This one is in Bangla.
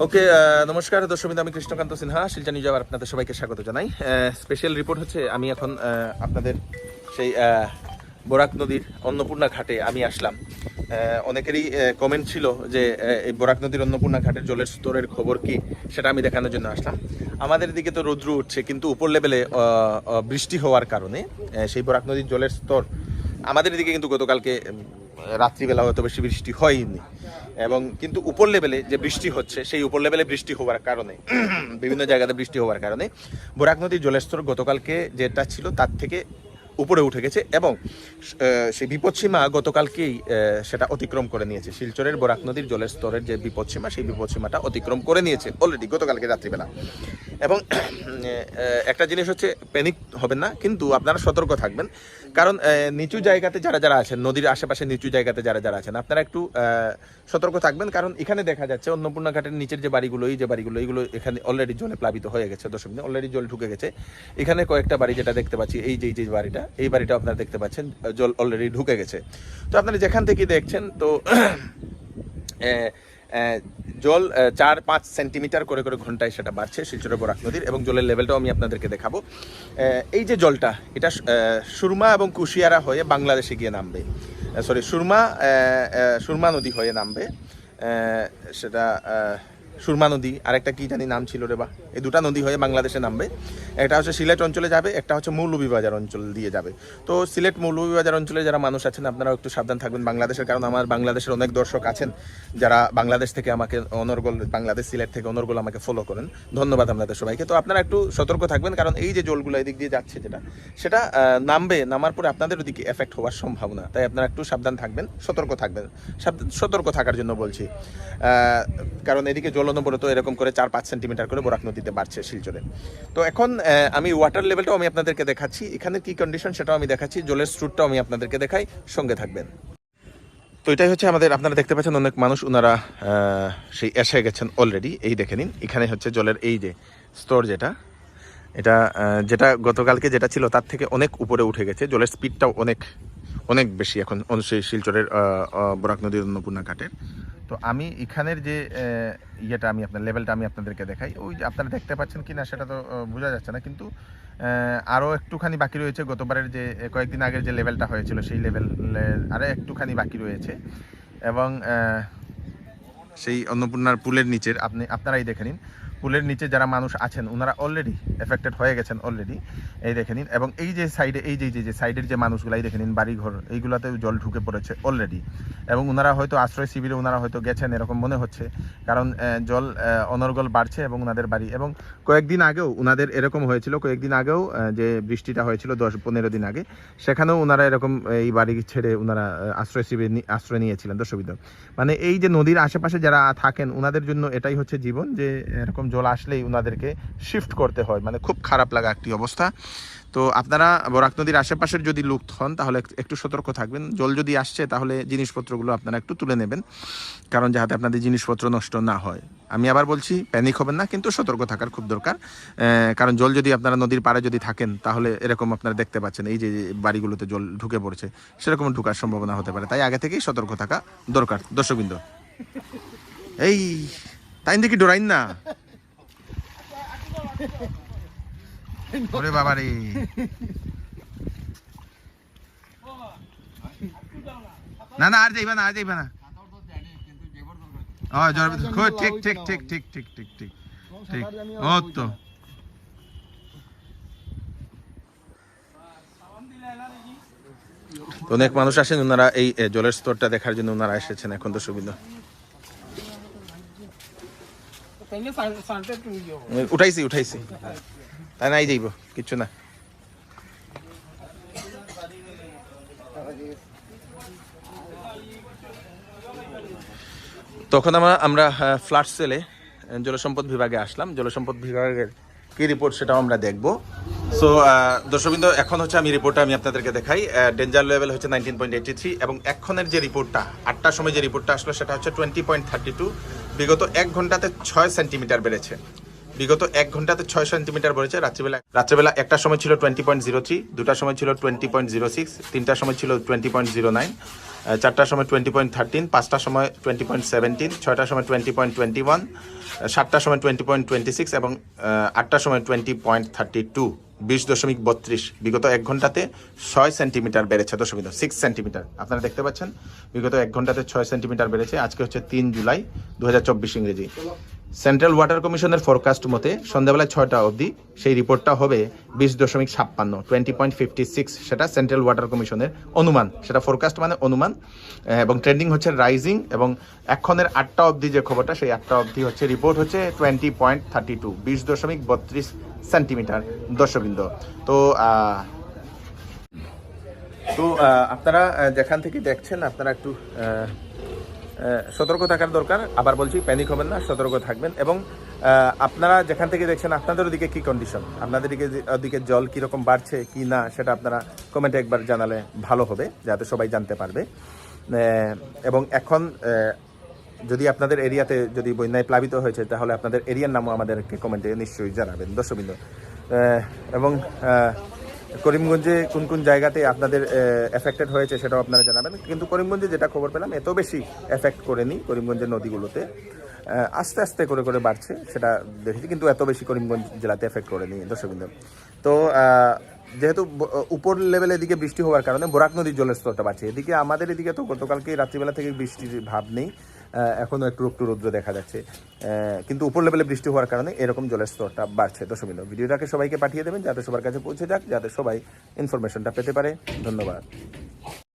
ওকে, নমস্কার দর্শকবৃন্দ, আমি কৃষ্ণকান্ত সিনহা শিলচর নিউজ আবার আপনাদের সবাইকে স্বাগত জানাই। স্পেশাল রিপোর্ট হচ্ছে আমি এখন আপনাদের সেই বরাক নদীর অন্নপূর্ণা ঘাটে আমি আসলাম। অনেকেরই কমেন্ট ছিল যে এই বরাক নদীর অন্নপূর্ণা ঘাটের জলের স্তরের খবর কি, সেটা আমি দেখানোর জন্য আসলাম। আমাদের দিকে তো রৌদ্র উঠছে, কিন্তু উপর লেভেলে বৃষ্টি হওয়ার কারণে সেই বরাক নদীর জলের স্তর আমাদের দিকে কিন্তু গতকালকে রাত্রিবেলা হয়তো বেশি বৃষ্টি হয়নি, এবং কিন্তু উপর লেভেলে যে বৃষ্টি হচ্ছে সেই উপর লেভেলে বৃষ্টি হওয়ার কারণে বিভিন্ন জায়গাতে বৃষ্টি হওয়ার কারণে বরাক নদীর জলের স্তর গতকালকে যেটা ছিল তার থেকে উপরে উঠে গেছে, এবং সেই বিপদসীমা গতকালকেই সেটা অতিক্রম করে নিয়েছে। শিলচরের বরাক নদীর জলের স্তরের যে বিপদসীমা, সেই বিপদসীমাটা অতিক্রম করে নিয়েছে অলরেডি গতকালকে রাত্রিবেলা। এবং একটা জিনিস হচ্ছে, প্যানিক হবেন না, কিন্তু আপনারা সতর্ক থাকবেন, কারণ নিচু জায়গাতে যারা যারা আছেন, নদীর আশেপাশে নিচু জায়গাতে যারা যারা আছেন, আপনারা একটু সতর্ক থাকবেন। কারণ এখানে দেখা যাচ্ছে অন্নপূর্ণা ঘাটের নিচের যে বাড়িগুলো, এই যে বাড়িগুলো, এইগুলো এখানে অলরেডি জলে প্লাবিত হয়ে গেছে। দর্শক, অলরেডি জল ঢুকে গেছে। এখানে কয়েকটা বাড়ি যেটা দেখতে পাচ্ছি, এই যে বাড়িটা, এই বাড়িটা আপনারা দেখতে পাচ্ছেন জল অলরেডি ঢুকে গেছে। তো আপনারা যেখান থেকে দেখছেন, তো জল 4-5 সেন্টিমিটার করে করে ঘন্টায় সেটা বাড়ছে শিলচরের বরাক নদীর, এবং জলের লেভেলটাও আমি আপনাদেরকে দেখাবো। এই যে জলটা, এটা সুরমা এবং কুশিয়ারা হয়ে বাংলাদেশে গিয়ে নামবে, সুরমা নদী হয়ে নামবে। সেটা সুরমা নদী, আরেকটা কি জানি নাম ছিল রে বা, এই দুটা নদী হয়ে বাংলাদেশে নামবে। একটা হচ্ছে সিলেট অঞ্চলে যাবে, একটা হচ্ছে মৌলভীবাজার অঞ্চল দিয়ে যাবে। তো সিলেট মৌলভীবাজার অঞ্চলে যারা মানুষ আছেন, আপনারাও একটু সাবধান থাকবেন বাংলাদেশের, কারণ আমার বাংলাদেশের অনেক দর্শক আছেন যারা বাংলাদেশ থেকে আমাকে অনর্গল, বাংলাদেশ সিলেট থেকে অনর্গল আমাকে ফলো করেন। ধন্যবাদ আপনাদের সবাইকে। তো আপনারা একটু সতর্ক থাকবেন, কারণ এই যে জলগুলো এদিক দিয়ে যাচ্ছে, সেটা নামবে, নামার পরে আপনাদের ওদিকে এফেক্ট হওয়ার সম্ভাবনা। তাই আপনারা একটু সাবধান থাকবেন, সতর্ক থাকবেন। সতর্ক থাকার জন্য বলছি, কারণ এদিকে জল অনবরত এরকম করে 4-5 সেন্টিমিটার করে বরাক নদীতে বাড়ছে শিলচরে। তো এখন আমি ওয়াটার লেভেলটাও আমি আপনাদেরকে দেখাচ্ছি, এখানে কি কন্ডিশন সেটাও আমি দেখাচ্ছি, জলের স্রোতটাও আমি আপনাদেরকে দেখাই, সঙ্গে থাকবেন। তো এটাই হচ্ছে আমাদের, আপনারা দেখতে পাচ্ছেন অনেক মানুষ, ওনারা সেই এসে গেছেন অলরেডি। এই দেখে নিন, এখানে হচ্ছে জলের এই যে স্তর, যেটা গতকালকে যেটা ছিল তার থেকে অনেক উপরে উঠে গেছে। জলের স্পিডটাও অনেক অনেক বেশি এখন সেই শিলচরের বরাক নদীর অন্নপূর্ণা ঘাটের। তো আমি এখানের যে আমি আপনার লেভেলটা আমি আপনাদেরকে দেখাই, ওই যে আপনারা দেখতে পাচ্ছেন কি না সেটা তো বোঝা যাচ্ছে না, কিন্তু আরও একটুখানি বাকি রয়েছে। গতবারের যে কয়েকদিন আগের যে লেভেলটা হয়েছিল, সেই লেভেলের আরও একটুখানি বাকি রয়েছে। এবং সেই অন্নপূর্ণার পুলের নিচের আপনারাই দেখে নিন, পুলের নিচে যারা মানুষ আছেন ওনারা অলরেডি এফেক্টেড হয়ে গেছেন অলরেডি, এই দেখে নিন। এবং এই যে সাইডে, এই যে সাইডের যে মানুষগুলো, এই দেখে নিন, বাড়িঘর, এইগুলোতেও জল ঢুকে পড়েছে অলরেডি। এবং ওনারা হয়তো আশ্রয় শিবিরে ওনারা হয়তো গেছেন, এরকম মনে হচ্ছে, কারণ জল অনর্গল বাড়ছে এবং ওনাদের বাড়ি। এবং কয়েকদিন আগেও ওনাদের এরকম হয়েছিল, কয়েকদিন আগেও যে বৃষ্টিটা হয়েছিল 10-15 দিন আগে, সেখানেও ওনারা এরকম এই বাড়ি ছেড়ে ওনারা আশ্রয় শিবিরে আশ্রয় নিয়েছিলেন। দর্শকবৃন্দ, মানে এই যে নদীর আশেপাশে যারা থাকেন ওনাদের জন্য এটাই হচ্ছে জীবন, যে এরকম জল আসলেই ওনাদেরকে শিফট করতে হয়, মানে খুব খারাপ লাগা একটি অবস্থা। তো আপনারা বরাক নদীর আশেপাশের যদি লোক হন তাহলে একটু সতর্ক থাকবেন। জল যদি আসছে তাহলে জিনিসপত্রগুলো আপনারা একটু তুলে নেবেন, কারণ যাতে আপনাদের জিনিসপত্র নষ্ট না হয়। আমি আবার বলছি, প্যানিক হবেন না, কিন্তু সতর্ক থাকার খুব দরকার। কারণ জল যদি আপনারা নদীর পাড়ে যদি থাকেন, তাহলে এরকম আপনারা দেখতে পাচ্ছেন এই যে বাড়িগুলোতে জল ঢুকে পড়ছে, সেরকম ঢুকার সম্ভাবনা হতে পারে। তাই আগে থেকেই সতর্ক থাকা দরকার। দর্শকবৃন্দ, এই তাই দেখি ডরাইন না, ওরে বাবা রে, না আর যাইবা না, ঠিক ঠিক ঠিক ঠিক ঠিক ঠিক ঠিক ঠিক ও তো। অনেক মানুষ আসেন, ওনারা এই জলের স্তরটা দেখার জন্য ওনারা এসেছেন এখন। তো সুবিধা উঠাইছি তাই নাই যাইব, কিচ্ছু না। তখন আমরা ফ্লাড সেলে জলসম্পদ বিভাগে আসলাম। জলসম্পদ বিভাগের কি রিপোর্ট সেটাও আমরা দেখবো। সো দর্শকবৃন্দ, এখন হচ্ছে আমি রিপোর্টটা আমি আপনাদেরকে দেখাই। ডেঞ্জার লেভেল হচ্ছে 19.83, এবং এখনের যে রিপোর্টটা 8টার সময় যে রিপোর্টটা আসলো সেটা হচ্ছে 20.32। বিগত 1 ঘন্টাতে 6 সেন্টিমিটার বেড়েছে, বিগত 1 ঘন্টাতে 6 সেন্টিমিটার বেড়েছে। রাত্রেবেলা 1টার সময় ছিল 20.03, 2টার সময় ছিল 20.06, 3টার সময় ছিল 20.09, 4টার সময় 20.13, 5টার সময় 20.17, 6টার সময় 20.21, 7টার সময় 20.26 এবং 8টার সময় 20.32, 20.32। বিগত 1 ঘন্টাতে 6 সেন্টিমিটার বেড়েছে দর্শক, 6 সেন্টিমিটার আপনারা দেখতে পাচ্ছেন। বিগত 1 ঘন্টাতে 6 সেন্টিমিটার বেড়েছে। আজকে হচ্ছে 3 জুলাই 2024 ইংরেজি। সেন্ট্রাল ওয়াটার কমিশনের ফরকাস্ট মতে সন্ধ্যাবেলায় 6টা অবধি সেই রিপোর্টটা হবে 20.56, 20.56। সেটা সেন্ট্রাল ওয়াটার কমিশনের অনুমান, সেটা ফরকাস্ট মানে অনুমান। এবং ট্রেন্ডিং হচ্ছে রাইজিং। এবং এখনের 8টা অবধি যে খবরটা, সেই 8টা অবধি হচ্ছে রিপোর্ট হচ্ছে 20.32, 20.32 সেন্টিমিটার দর্শকবৃন্দ। তো আপনারা যেখান থেকে দেখছেন আপনারা একটু সতর্ক থাকার দরকার। আবার বলছি, প্যানিক হবেন না, সতর্ক থাকবেন। এবং আপনারা যেখান থেকে দেখছেন আপনাদের ওদিকে কি কন্ডিশন, আপনাদের ওদিকে জল কীরকম বাড়ছে কি না, সেটা আপনারা কমেন্টে একবার জানালে ভালো হবে, যাতে সবাই জানতে পারবে। এবং এখন যদি আপনাদের এরিয়াতে যদি বন্যায় প্লাবিত হয়েছে, তাহলে আপনাদের এরিয়ার নামও আমাদেরকে কমেন্টে নিশ্চয়ই জানাবেন দর্শকবৃন্দ। এবং করিমগঞ্জে কোন কোন জায়গাতে আপনাদের এফেক্টেড হয়েছে সেটাও আপনারা জানাবেন। কিন্তু করিমগঞ্জে যেটা খবর পেলাম, এত বেশি এফেক্ট করেনি। করিমগঞ্জের নদীগুলোতে আস্তে আস্তে করে বাড়ছে, সেটা দেখেছি, কিন্তু এত বেশি করিমগঞ্জ জেলাতে এফেক্ট করেনি দর্শকবৃন্দ। তো যেহেতু উপর লেভেলে এদিকে বৃষ্টি হওয়ার কারণে বরাক নদীর জলের স্তরটা বাড়ছে। এদিকে আমাদের এদিকে তো গতকালকে রাত্রিবেলা থেকে বৃষ্টির ভাব নেই, এখনও একটু রৌদ্র দেখা যাচ্ছে, কিন্তু উপর লেভেলে বৃষ্টি হওয়ার কারণে এরকম জলের স্তরটা বাড়ছে দর্শকবৃন্দ। ভিডিওটাকে সবাইকে পাঠিয়ে দেবেন যাতে সবার কাছে পৌঁছে যাক, যাতে সবাই ইনফরমেশনটা পেতে পারে। ধন্যবাদ।